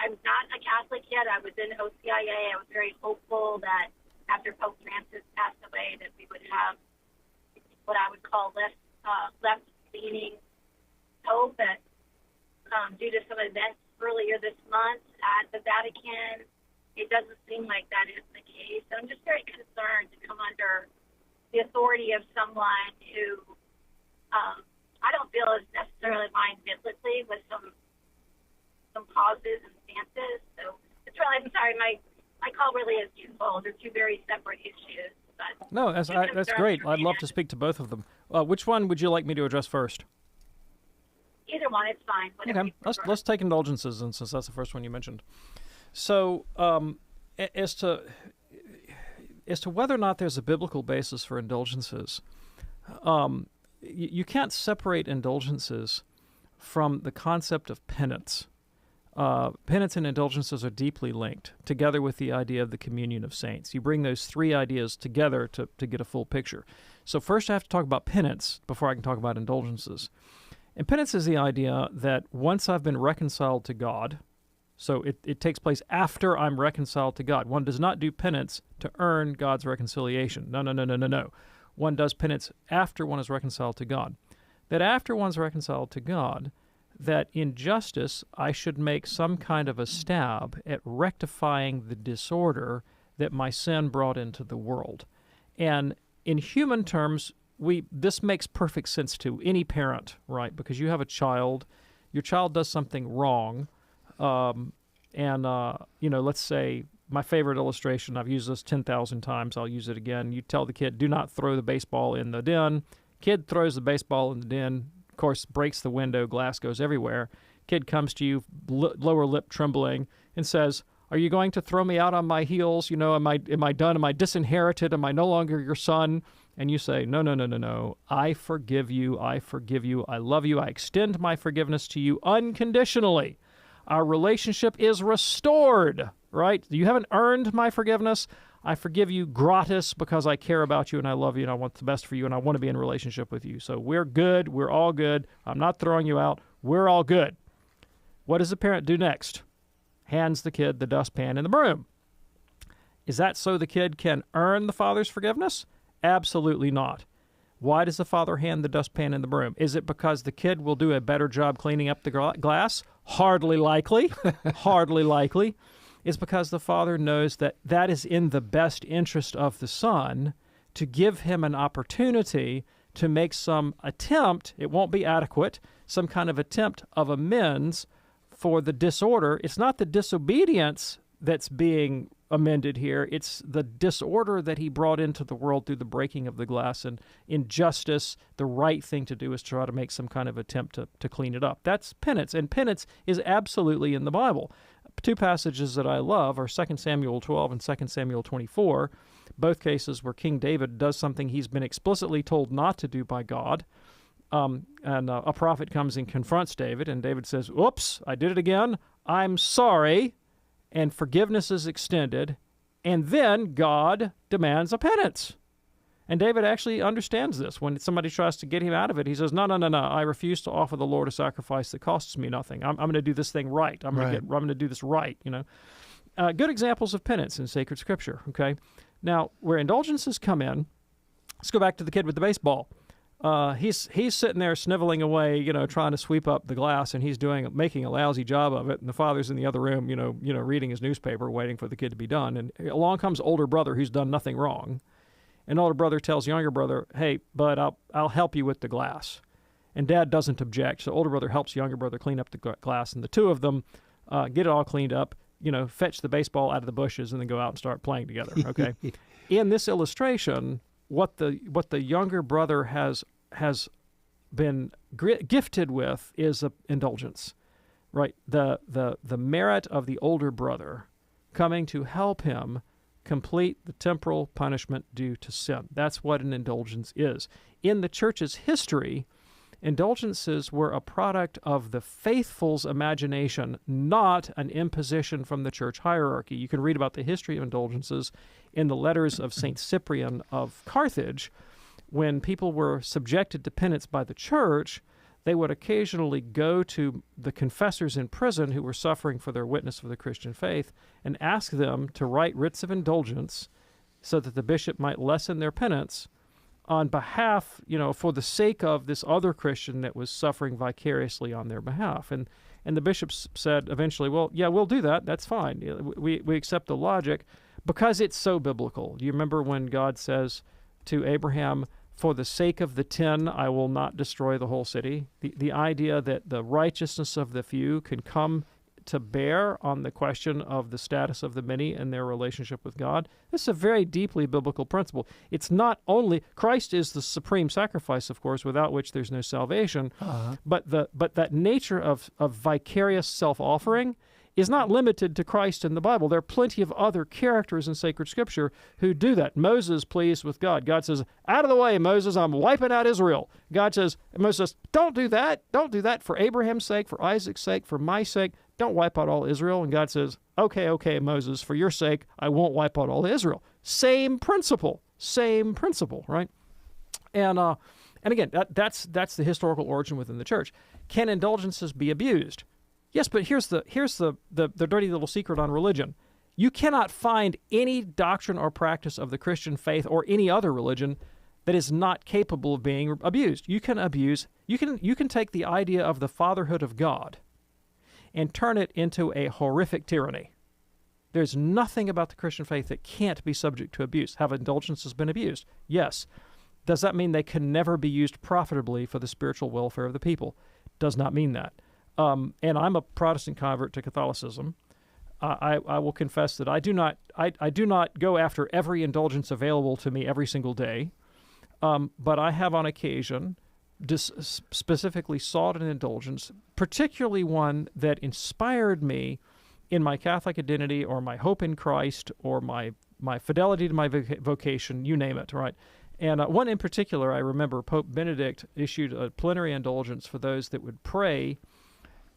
I'm not a Catholic yet. I was in OCIA. I was very hopeful that after Pope Francis passed away that we would have what I would call left-leaning Pope. But due to some events earlier this month at the Vatican, it doesn't seem like that is the case. So I'm just very concerned to come under the authority of someone who I don't feel is necessarily aligned biblically with some causes and stances. So it's really, I'm sorry, my call really is twofold. They're two very separate issues. But no, that's great. I'd love to speak to both of them. Which one would you like me to address first? Either one, it's fine. Whatever you prefer. Let's take indulgences, and since that's the first one you mentioned. So, as to whether or not there's a biblical basis for indulgences, you can't separate indulgences from the concept of penance. Penance and indulgences are deeply linked, together with the idea of the communion of saints. You bring those three ideas together to get a full picture. So first I have to talk about penance before I can talk about indulgences. And penance is the idea that once I've been reconciled to God, so it takes place after I'm reconciled to God. One does not do penance to earn God's reconciliation. No. One does penance after one is reconciled to God. That after one's reconciled to God, that in justice I should make some kind of a stab at rectifying the disorder that my sin brought into the world. And in human terms, this makes perfect sense to any parent, right? Because you have a child, your child does something wrong, let's say my favorite illustration, I've used this 10,000 times, I'll use it again. You tell the kid, do not throw the baseball in the den. Kid throws the baseball in the den, of course, breaks the window, glass goes everywhere. Kid comes to you, lower lip trembling, and says, are you going to throw me out on my heels? Am I done? Am I disinherited? Am I no longer your son? And you say, no. I forgive you. I love you. I extend my forgiveness to you unconditionally. Our relationship is restored, right? You haven't earned my forgiveness. I forgive you gratis because I care about you and I love you and I want the best for you and I want to be in a relationship with you. So we're good. We're all good. I'm not throwing you out. We're all good. What does the parent do next? Hands the kid the dustpan and the broom. Is that so the kid can earn the father's forgiveness? Absolutely not. Why does the father hand the dustpan and the broom? Is it because the kid will do a better job cleaning up the glass? Hardly likely. Hardly likely. It's because the father knows that is in the best interest of the son to give him an opportunity to make some attempt, it won't be adequate, some kind of attempt of amends for the disorder. It's not the disobedience that's being amended here. It's the disorder that he brought into the world through the breaking of the glass. And in justice, the right thing to do is try to make some kind of attempt to clean it up. That's penance. And penance is absolutely in the Bible. Two passages that I love are 2 Samuel 12 and 2 Samuel 24, both cases where King David does something he's been explicitly told not to do by God. A prophet comes and confronts David, and David says, oops, I did it again. I'm sorry. And forgiveness is extended. And then God demands a penance. And David actually understands this. When somebody tries to get him out of it, he says, no, I refuse to offer the Lord a sacrifice that costs me nothing. I'm going to do this thing right. I'm going to do this right, Good examples of penance in sacred scripture, okay? Now, where indulgences come in, let's go back to the kid with the baseball. He's sitting there sniveling away, trying to sweep up the glass, and he's making a lousy job of it. And the father's in the other room, reading his newspaper, waiting for the kid to be done. And along comes older brother who's done nothing wrong. And older brother tells younger brother, hey, bud, I'll help you with the glass. And dad doesn't object. So older brother helps younger brother clean up the glass. And the two of them get it all cleaned up, fetch the baseball out of the bushes and then go out and start playing together. Okay. In this illustration, what the younger brother has been gifted with is an indulgence, right? The merit of the older brother coming to help him complete the temporal punishment due to sin. That's what an indulgence is. In the church's history, indulgences were a product of the faithful's imagination, not an imposition from the church hierarchy. You can read about the history of indulgences in the letters of St. Cyprian of Carthage. When people were subjected to penance by the church, they would occasionally go to the confessors in prison who were suffering for their witness for the Christian faith and ask them to write writs of indulgence so that the bishop might lessen their penance on behalf, for the sake of this other Christian that was suffering vicariously on their behalf. And the bishops said eventually, well, yeah, we'll do that. That's fine. We accept the logic because it's so biblical. Do you remember when God says to Abraham, for the sake of the 10, I will not destroy the whole city? The idea that the righteousness of the few can come to bear on the question of the status of the many and their relationship with God. This is a very deeply biblical principle. It's not only Christ is the supreme sacrifice, of course, without which there's no salvation, but that nature of vicarious self-offering is not limited to Christ in the Bible. There are plenty of other characters in sacred Scripture who do that. Moses pleads with God. God says, "Out of the way, Moses, I'm wiping out Israel." God says, Moses says, "Don't do that. Don't do that for Abraham's sake, for Isaac's sake, for my sake. Don't wipe out all Israel." And God says, okay, Moses, for your sake, I won't wipe out all Israel. Same principle, right? And again, that's the historical origin within the church. Can indulgences be abused? Yes, but here's the dirty little secret on religion. You cannot find any doctrine or practice of the Christian faith or any other religion that is not capable of being abused. You can take the idea of the fatherhood of God and turn it into a horrific tyranny. There's nothing about the Christian faith that can't be subject to abuse. Have indulgences been abused? Yes. Does that mean they can never be used profitably for the spiritual welfare of the people? Does not mean that. And I'm a Protestant convert to Catholicism. I will confess that I do not go after every indulgence available to me every single day, but I have on occasion specifically sought an indulgence, particularly one that inspired me in my Catholic identity or my hope in Christ or my fidelity to my vocation, you name it, right? And one in particular, I remember Pope Benedict issued a plenary indulgence for those that would pray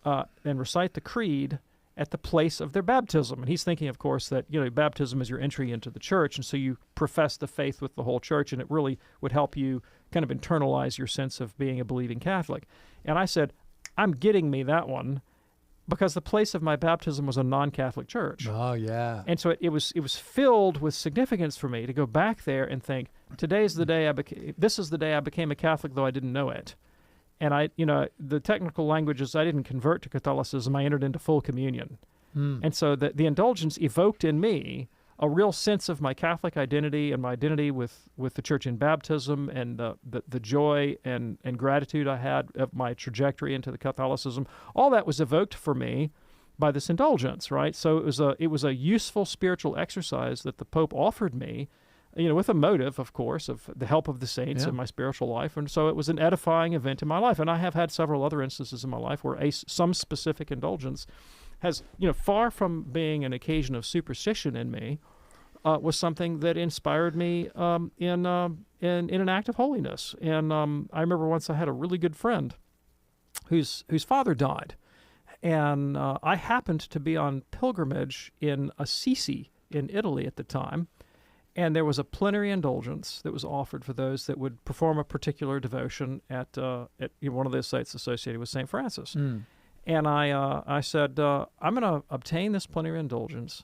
and recite the creed at the place of their baptism. And he's thinking, of course, that baptism is your entry into the church, and so you profess the faith with the whole church, and it really would help you kind of internalize your sense of being a believing Catholic. And I said, I'm getting me that one, because the place of my baptism was a non-Catholic church. Oh, yeah. And so it was filled with significance for me to go back there and think, this is the day I became a Catholic, though I didn't know it. And the technical language is I didn't convert to Catholicism, I entered into full communion. And so the indulgence evoked in me a real sense of my Catholic identity and my identity with the church in baptism, and the joy and gratitude I had of my trajectory into the Catholicism. All that was evoked for me by this indulgence, right? So it was a useful spiritual exercise that the Pope offered me, with a motive, of course, of the help of the saints in my spiritual life. And so it was an edifying event in my life. And I have had several other instances in my life where some specific indulgence has, far from being an occasion of superstition in me, was something that inspired me in an act of holiness. And I remember once I had a really good friend whose father died. And I happened to be on pilgrimage in Assisi in Italy at the time. And there was a plenary indulgence that was offered for those that would perform a particular devotion at one of those sites associated with St. Francis. And I said, I'm going to obtain this plenary indulgence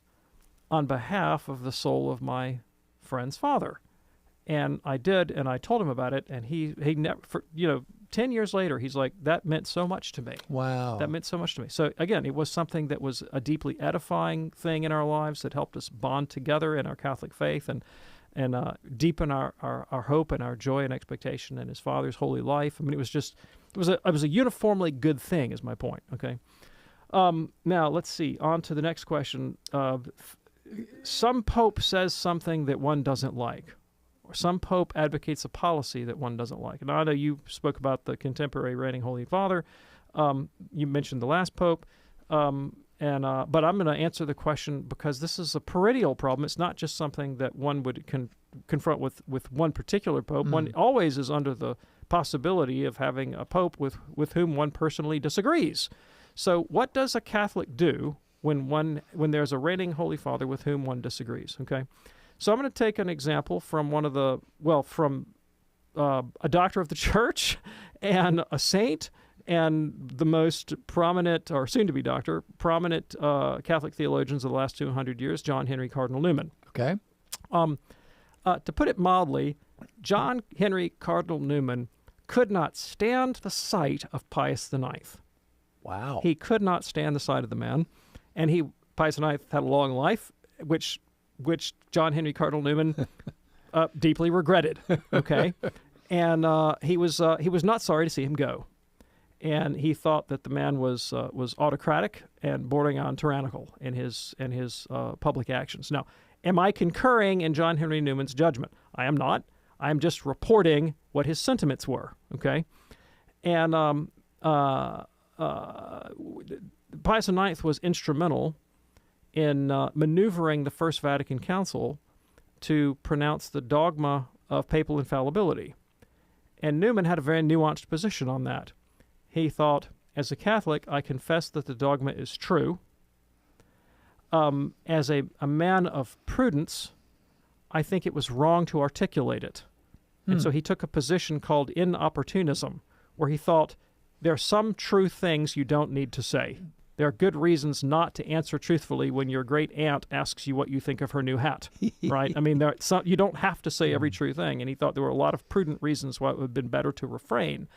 on behalf of the soul of my friend's father. And I did, and I told him about it, and he never, 10 years later, he's like, that meant so much to me. Wow. That meant so much to me. So again, it was something that was a deeply edifying thing in our lives that helped us bond together in our Catholic faith and deepen our hope and our joy and expectation in his father's holy life. I mean, it was a uniformly good thing, is my point. Okay. Now let's see. On to the next question. Some pope says something that one doesn't like. Some pope advocates a policy that one doesn't like. And I know you spoke about the contemporary reigning Holy Father. You mentioned the last pope. But I'm going to answer the question because this is a perennial problem. It's not just something that one would confront with one particular pope. One always is under the possibility of having a pope with whom one personally disagrees. So what does a Catholic do when there's a reigning Holy Father with whom one disagrees? Okay. So I'm going to take an example from from a doctor of the church and a saint and the most prominent, or soon-to-be doctor, prominent Catholic theologians of the last 200 years, John Henry Cardinal Newman. Okay. To put it mildly, John Henry Cardinal Newman could not stand the sight of Pius IX. Wow. He could not stand the sight of the man. And Pius IX had a long life, which John Henry Cardinal Newman deeply regretted. Okay, and he was not sorry to see him go, and he thought that the man was autocratic and bordering on tyrannical in his public actions. Now, am I concurring in John Henry Newman's judgment? I am not. I am just reporting what his sentiments were. Okay, and Pius IX was instrumental in maneuvering the First Vatican Council to pronounce the dogma of papal infallibility. And Newman had a very nuanced position on that. He thought, as a Catholic, I confess that the dogma is true. As a man of prudence, I think it was wrong to articulate it. And so he took a position called inopportunism, where he thought there are some true things you don't need to say. There are good reasons not to answer truthfully when your great aunt asks you what you think of her new hat, right? I mean, you don't have to say every true thing, and he thought there were a lot of prudent reasons why it would have been better to refrain,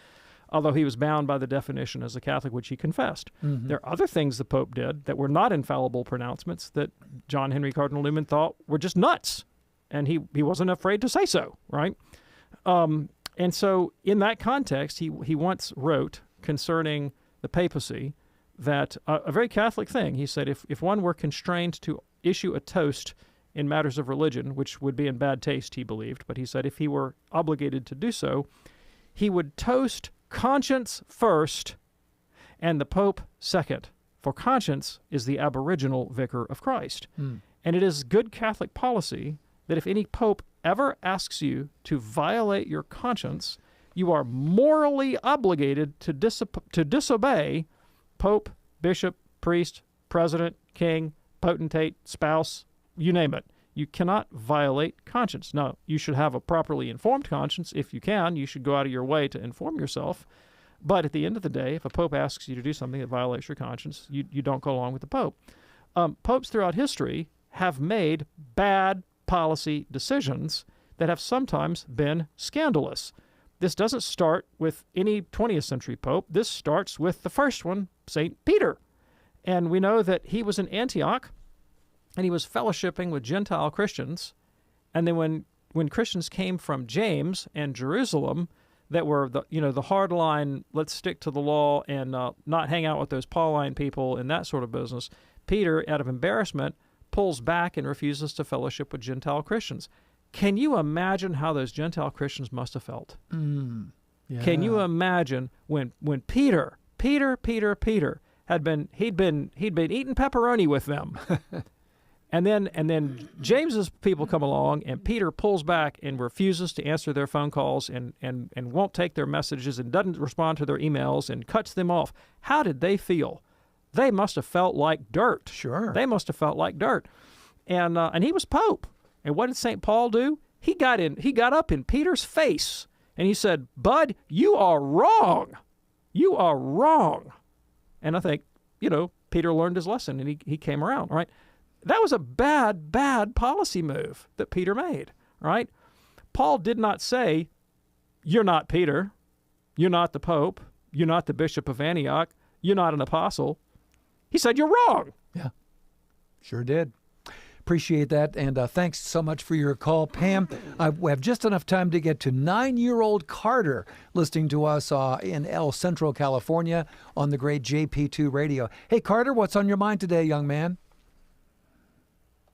although he was bound by the definition as a Catholic, which he confessed. Mm-hmm. There are other things the Pope did that were not infallible pronouncements that John Henry Cardinal Newman thought were just nuts, and he wasn't afraid to say so, right? And so in that context, he once wrote concerning the papacy that a very Catholic thing. He said, if one were constrained to issue a toast in matters of religion, which would be in bad taste, he believed, but he said if he were obligated to do so, he would toast conscience first and the Pope second, for conscience is the aboriginal vicar of Christ. And it is good Catholic policy that if any Pope ever asks you to violate your conscience, you are morally obligated to disobey Pope, bishop, priest, president, king, potentate, spouse, you name it. You cannot violate conscience. Now, you should have a properly informed conscience. If you can, you should go out of your way to inform yourself. But at the end of the day, if a pope asks you to do something that violates your conscience, you don't go along with the pope. Popes throughout history have made bad policy decisions that have sometimes been scandalous. This doesn't start with any 20th century pope. This starts with the first one, St. Peter. And we know that he was in Antioch, and he was fellowshipping with Gentile Christians. And then when Christians came from James and Jerusalem that were the hardline, let's stick to the law and not hang out with those Pauline people and that sort of business, Peter, out of embarrassment, pulls back and refuses to fellowship with Gentile Christians. Can you imagine how those Gentile Christians must have felt? Yeah. Can you imagine when Peter had been eating pepperoni with them, and then James's people come along and Peter pulls back and refuses to answer their phone calls and won't take their messages and doesn't respond to their emails and cuts them off. How did they feel? They must have felt like dirt. Sure. They must have felt like dirt. And he was Pope. And what did St. Paul do? He got up in Peter's face and he said, "Bud, you are wrong. You are wrong." And I think, Peter learned his lesson and he came around, right? That was a bad policy move that Peter made, right? Paul did not say, "You're not Peter. You're not the Pope. You're not the Bishop of Antioch. You're not an apostle." He said, "You're wrong." Yeah, sure did. Appreciate that, and thanks so much for your call, Pam. We have just enough time to get to 9-year-old Carter listening to us in El Centro, California on the great JP2 radio. Hey, Carter, what's on your mind today, young man?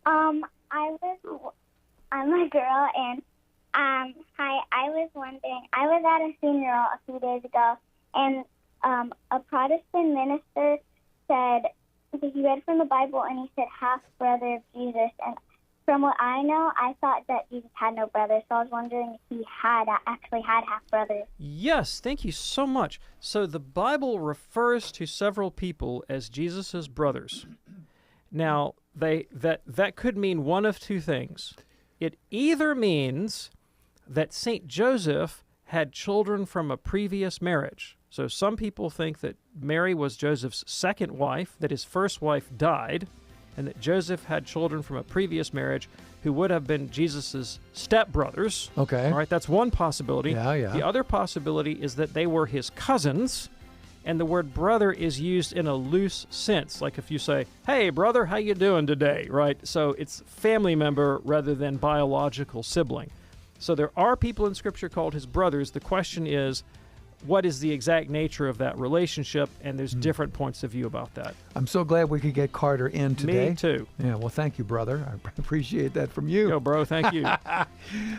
I'm a girl, and hi, I was wondering, I was at a funeral a few days ago, and a Protestant minister said, he read from the Bible, and he said half-brother of Jesus. And from what I know, I thought that Jesus had no brothers, so I was wondering if he actually had half-brothers. Yes, thank you so much. So the Bible refers to several people as Jesus' brothers. Now, that could mean one of two things. It either means that St. Joseph had children from a previous marriage. So some people think that Mary was Joseph's second wife, that his first wife died, and that Joseph had children from a previous marriage who would have been Jesus' stepbrothers. Okay. All right, that's one possibility. Yeah. The other possibility is that they were his cousins, and the word brother is used in a loose sense. Like if you say, "Hey, brother, how you doing today?" Right? So it's family member rather than biological sibling. So there are people in Scripture called his brothers. The question is, what is the exact nature of that relationship, and there's different points of view about that. I'm so glad we could get Carter in today. Me too. Yeah, well, thank you, brother. I appreciate that from you. Yo, bro, thank you.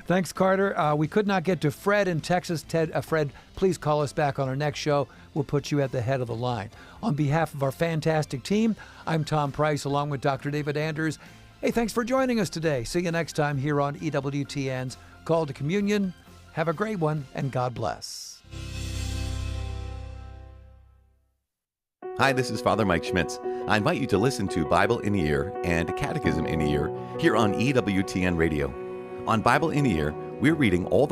Thanks, Carter. We could not get to Fred in Texas. Fred, please call us back on our next show. We'll put you at the head of the line. On behalf of our fantastic team, I'm Tom Price, along with Dr. David Anders. Hey, thanks for joining us today. See you next time here on EWTN's Call to Communion. Have a great one, and God bless. Hi, this is Father Mike Schmitz. I invite you to listen to Bible in a Year and Catechism in a Year here on EWTN Radio. On Bible in a Year, we're reading all the